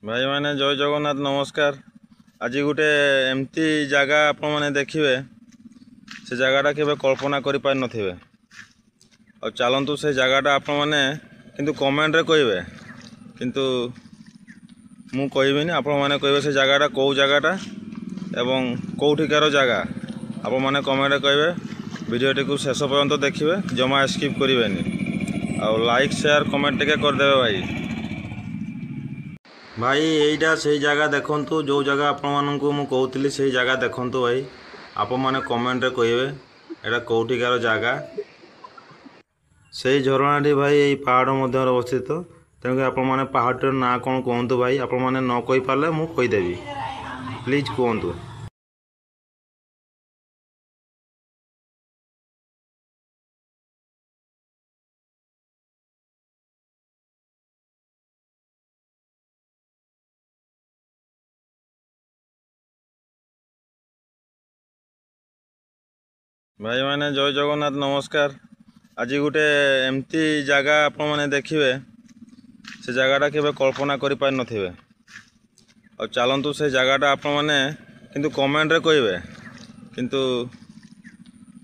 भाई मैंने जय जगन्नाथ नमस्कार। आज गोटे एमती जगह आपण मैंने देखिए से जगहटा के कल्पना कर पार नथिबे और चलतु से जगहटा आपण मैंने किंतु कमेंट रे कहिबे किंतु मु कहबिनी आपण मैंने कहिबे से जगहटा कौ जगहटा एवं कौठिकार जगह आपण मैंने कमेंट रे कहिबे। वीडियोटी को शेष पर्यंत देखिए, जमा स्किप करेनि और लाइक शेयर कमेंट टिके कर देबे भाई। भाई यहीटा से जगह देखंतु जो जगह आपण मानकु मु कहउतली से जगह देखंतु भाई। आपण माने कमेंट रे कहिबे एटा कोठिकार जगह। से झरणाटी भाई यही पहाड़ मध्य अवस्थित, तेणुक आपण माने पहाड़र ना कौन कहतु भाई। आपण माने न कहि पारले मु कहिदेबी, प्लीज कहतु। भाई मैंने जय जगन्नाथ नमस्कार। आज गोटे एमती जगह आपण मैंने देखिए से जगहटा के कल्पना कर पार नथिबे और चलतु से जगहटा आपण मैंने किंतु कमेंट रे कहिबे किंतु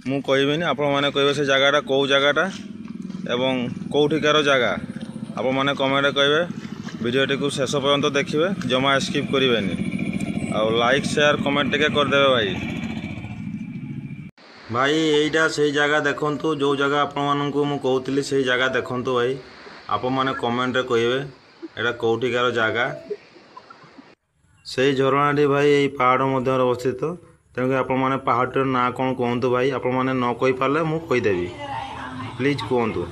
मु कहबिनी आपण मैंने कहिबे से जगहटा कौ जगहटा एवं कौठिकार जगह आपण मैंने कमेंट रे कहिबे। वीडियोटी को शेष पर्यंत देखिए, जमा स्किप करेनि और लाइक शेयर कमेंट टिके कर देबे भाई। भाई यहीटा से जगह देखंतु जो जगह आपण मानकु मु कहउतली से जगह देखंतु भाई। आपण माने कमेंट रे कहिबे एटा कोठिकार जगह। से झरणाटी भाई यही पहाड़ मध्य अवस्थित, तेणुक आपण माने पहाड़र ना कौन कहतु भाई। आपण माने न कहि पारले मु कहिदेबी, प्लीज कहतु।